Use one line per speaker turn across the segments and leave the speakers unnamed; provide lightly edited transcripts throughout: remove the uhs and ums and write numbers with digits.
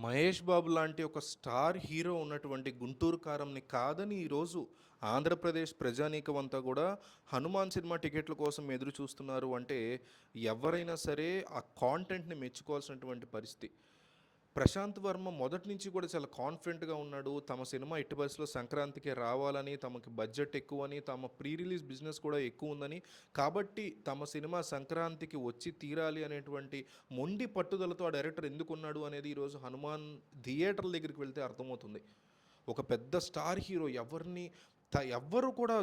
మహేష్ బాబు లాంటి ఒక star hero ఉన్నటువంటి 'గుంటూరు కారం'ని కాదని ఈరోజు ఆంధ్రప్రదేశ్ ప్రజానీకం అంతా కూడా 'హనుమాన్' సినిమా టికెట్ల కోసం ఎదురు చూస్తున్నారు అంటే ఎవరైనా సరే ఆ కాంటెంట్‌ని మెచ్చుకోవాల్సినటువంటి పరిస్థితి. ప్రశాంత్ వర్మ మొదటి నుంచి కూడా చాలా కాన్ఫిడెంట్‌గా ఉన్నాడు. తమ సినిమా ఎట్టి పరిస్థితిలో సంక్రాంతికే రావాలని, తమకి బడ్జెట్ ఎక్కువని, తమ ప్రీ రిలీజ్ బిజినెస్ కూడా ఎక్కువుందని, కాబట్టి తమ సినిమా సంక్రాంతికి వచ్చి తీరాలి అనేటువంటి మొండి పట్టుదలతో ఆ డైరెక్టర్ ఎందుకున్నాడు అనేది ఈరోజు 'హనుమాన్' థియేటర్ల దగ్గరికి వెళ్తే అర్థమవుతుంది. ఒక పెద్ద స్టార్ హీరో ఎవ్వరు కూడా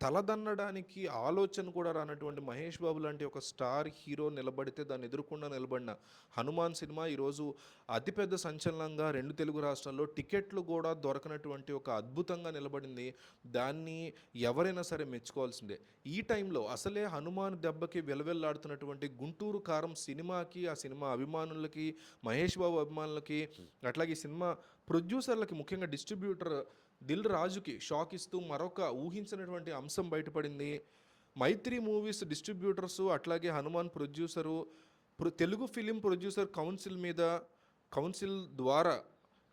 తలదన్నడానికి ఆలోచన కూడా రానటువంటి మహేష్ బాబు లాంటి ఒక స్టార్ హీరో నిలబడితే దాన్ని ఎదుర్కొండా నిలబడిన 'హనుమాన్' సినిమా ఈరోజు అతిపెద్ద సంచలనంగా 2 తెలుగు రాష్ట్రాల్లో టికెట్లు కూడా దొరకనటువంటి ఒక అద్భుతంగా నిలబడింది. దాన్ని ఎవరైనా సరే మెచ్చుకోవాల్సిందే. ఈ టైంలో అసలే 'హనుమాన్' దెబ్బకి విలవిల్లాడుతున్నటువంటి 'గుంటూరు కారం' సినిమాకి, ఆ సినిమా అభిమానులకి, మహేష్ బాబు అభిమానులకి, అట్లాగే ఈ సినిమా ప్రొడ్యూసర్లకి, ముఖ్యంగా డిస్ట్రిబ్యూటర్ దిల్ రాజుకి షాక్ ఇస్తూ మరొక ఊహించినటువంటి అంశం బయటపడింది. మైత్రి మూవీస్ డిస్ట్రిబ్యూటర్సు, అట్లాగే 'Hanuman' producer Telugu film producer council ద్వారా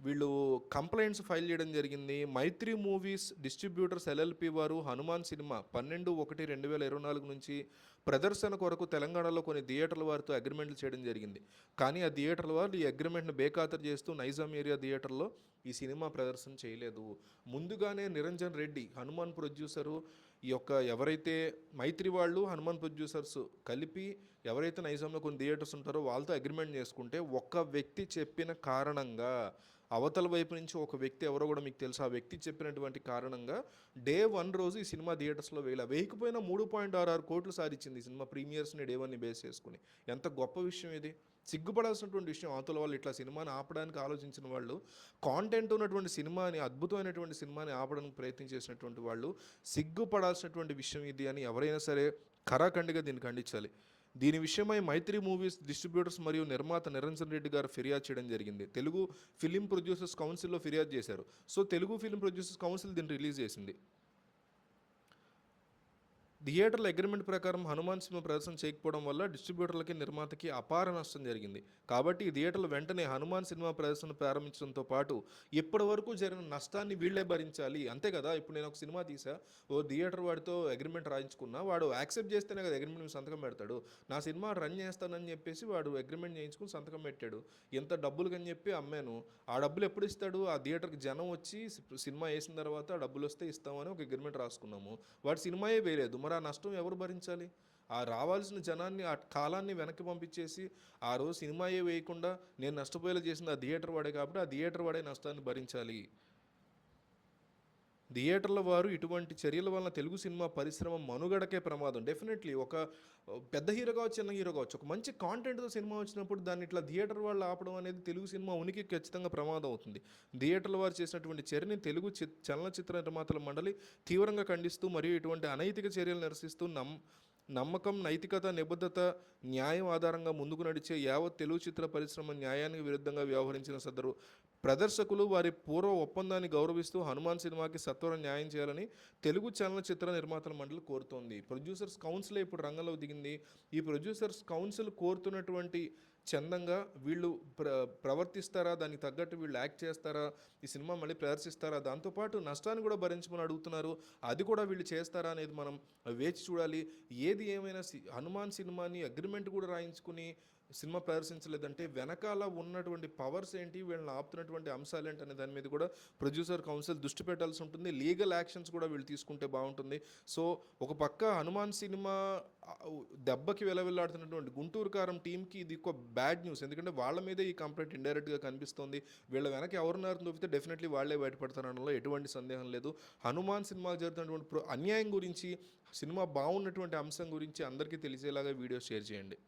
వీళ్ళు కంప్లైంట్స్ ఫైల్ చేయడం జరిగింది. మైత్రి మూవీస్ డిస్ట్రిబ్యూటర్స్ ఎల్ఎల్పి వారు 'హనుమాన్' సినిమా 12/1/2024 నుంచి ప్రదర్శన కొరకు తెలంగాణలో కొన్ని థియేటర్ల వారితో అగ్రిమెంట్లు చేయడం జరిగింది. కానీ ఆ థియేటర్ల వారు ఈ అగ్రిమెంట్ని బేఖాతరు చేస్తూ నైజాం ఏరియా థియేటర్లో ఈ సినిమా ప్రదర్శన చేయలేదు. ముందుగానే నిరంజన్ రెడ్డి 'హనుమాన్' ప్రొడ్యూసరు ఎవరైతే మైత్రి వాళ్ళు 'హనుమాన్' ప్రొడ్యూసర్స్ కలిపి ఎవరైతే నైజాంలో కొన్ని థియేటర్స్ ఉంటారో వాళ్ళతో అగ్రిమెంట్ చేసుకుంటే ఒక్క వ్యక్తి చెప్పిన కారణంగా, అవతల వైపు నుంచి ఒక వ్యక్తి ఎవరో కూడా మీకు తెలుసు, ఆ వ్యక్తి చెప్పినటువంటి కారణంగా డే 1 రోజు ఈ సినిమా థియేటర్స్లో వేయకపోయినా 3.66 కోట్లు సాధించింది ఈ సినిమా ప్రీమియర్స్ని డే 1ని బేస్ చేసుకుని. ఎంత గొప్ప విషయం ఇది! సిగ్గుపడాల్సినటువంటి విషయం. అవతల వాళ్ళు ఇట్లా సినిమాని ఆపడానికి ఆలోచించిన వాళ్ళు, కాంటెంట్ ఉన్నటువంటి సినిమాని, అద్భుతమైనటువంటి సినిమాని ఆపడానికి ప్రయత్నం చేసినటువంటి వాళ్ళు సిగ్గుపడాల్సినటువంటి విషయం ఇది అని ఎవరైనా సరే ఖరాఖండిగా దీన్ని ఖండించాలి. దీని విషయమై మైత్రి మూవీస్ డిస్ట్రిబ్యూటర్స్ మరియు నిర్మాత నిరంజన్ రెడ్డి గారు ఫిర్యాదు చేయడం జరిగింది. తెలుగు ఫిలిం ప్రొడ్యూసర్స్ కౌన్సిల్లో ఫిర్యాదు చేశారు. So Telugu film producers council దీన్ని రిలీజ్ చేసింది. థియేటర్ల అగ్రిమెంట్ ప్రకారం 'హనుమాన్' సినిమా ప్రదర్శన చేయకపోవడం వల్ల డిస్ట్రిబ్యూటర్లకి, నిర్మాతకి అపార నష్టం జరిగింది. కాబట్టి ఈ థియేటర్లు వెంటనే 'హనుమాన్' సినిమా ప్రదర్శన ప్రారంభించడంతో పాటు ఇప్పటి వరకు జరిగిన నష్టాన్ని వీళ్ళే భరించాలి. అంతే కదా! ఇప్పుడు నేను ఒక సినిమా తీసా, థియేటర్ వాడితో అగ్రిమెంట్ రాయించుకున్నా, వాడు యాక్సెప్ట్ చేస్తేనే కదా అగ్రిమెంట్ మీద సంతకం పెడతాడు. నా సినిమా రన్ చేస్తానని చెప్పేసి వాడు అగ్రిమెంట్ చేయించుకుని సంతకం పెట్టాడు. ఎంత డబ్బులకని చెప్పి అమ్మాను. ఆ డబ్బులు ఎప్పుడు ఇస్తాడు? ఆ థియేటర్కి జనం వచ్చి సినిమా వేసిన తర్వాత ఆ డబ్బులు వస్తే ఇస్తామని ఒక అగ్రిమెంట్ రాసుకున్నాము. వాడు సినిమాయే వేయలేదు. మరి ఆ నష్టం ఎవరు భరించాలి? ఆ రావాల్సిన జనాన్ని, ఆ కాలాన్ని వెనక్కి పంపించేసి ఆ రోజు సినిమాయే వేయకుండా నేను నష్టపోయేలా చేసింది ఆ థియేటర్ వాడే, కాబట్టి ఆ థియేటర్ వాడే నష్టాన్ని భరించాలి. థియేటర్ల వారు ఇటువంటి చర్యల వలన తెలుగు సినిమా పరిశ్రమ మనుగడకే ప్రమాదం. డెఫినెట్లీ ఒక పెద్ద హీరో కావచ్చు, చిన్న హీరో కావచ్చు, ఒక మంచి కాంటెంట్తో సినిమా వచ్చినప్పుడు దాన్ని ఇట్లా థియేటర్ వాళ్ళు ఆపడం అనేది తెలుగు సినిమా ఉనికికి ఖచ్చితంగా ప్రమాదం అవుతుంది. థియేటర్ల వారు చేసినటువంటి చర్యని తెలుగు చలనచిత్ర నిర్మాతల మండలి తీవ్రంగా ఖండిస్తూ మరియు ఇటువంటి అనైతిక చర్యలు నిరసిస్తూ నమ్మకం, నైతికత, నిబద్ధత, న్యాయం ఆధారంగా ముందుకు నడిచే యావత్ తెలుగు చిత్ర పరిశ్రమ న్యాయానికి విరుద్ధంగా వ్యవహరించిన సదరు ప్రదర్శకులు వారి పూర్వ ఒప్పందాన్ని గౌరవిస్తూ 'హనుమాన్' సినిమాకి సత్వరం న్యాయం చేయాలని తెలుగు చలనచిత్ర నిర్మాతల మండలి కోరుతోంది. ప్రొడ్యూసర్స్ కౌన్సిలే ఇప్పుడు రంగంలోకి దిగింది. ఈ ప్రొడ్యూసర్స్ కౌన్సిల్ కోరుతున్నటువంటి చందంగా వీళ్ళు ప్రవర్తిస్తారా, దానికి తగ్గట్టు వీళ్ళు యాక్ట్ చేస్తారా, ఈ సినిమా మళ్ళీ ప్రదర్శిస్తారా, దాంతోపాటు నష్టాన్ని కూడా భరించమని అడుగుతున్నారు. అది కూడా వీళ్ళు చేస్తారా అనేది మనం వేచి చూడాలి. ఏది ఏమైనా 'హనుమాన్' సినిమాని అగ్రిమెంట్ కూడా రాయించుకుని సినిమా ప్రదర్శించలేదంటే వెనకాల ఉన్నటువంటి పవర్స్ ఏంటి, వీళ్ళని ఆపుతున్నటువంటి అంశాలు ఏంటి అనే దాని మీద కూడా ప్రొడ్యూసర్ కౌన్సిల్ దృష్టి పెట్టాల్సి ఉంటుంది. లీగల్ యాక్షన్స్ కూడా వీళ్ళు తీసుకుంటే బాగుంటుంది. సో ఒక పక్క 'హనుమాన్' సినిమా దెబ్బకి విలవిల్లాడుతున్నటువంటి 'గుంటూరు కారం' టీంకి ఇది ఒక బ్యాడ్ న్యూస్. ఎందుకంటే వాళ్ళ మీదే ఈ కంప్లైంట్ ఇండైరెక్ట్గా కనిపిస్తుంది. వీళ్ళ వెనక ఎవరున్నారు చూపితే డెఫినెట్లీ వాళ్ళే బయటపడతారనడంలో ఎటువంటి సందేహం లేదు. 'హనుమాన్' సినిమాకి జరుగుతున్నటువంటి అన్యాయం గురించి, సినిమా బాగున్నటువంటి అంశం గురించి అందరికీ తెలిసేలాగా వీడియో షేర్ చేయండి.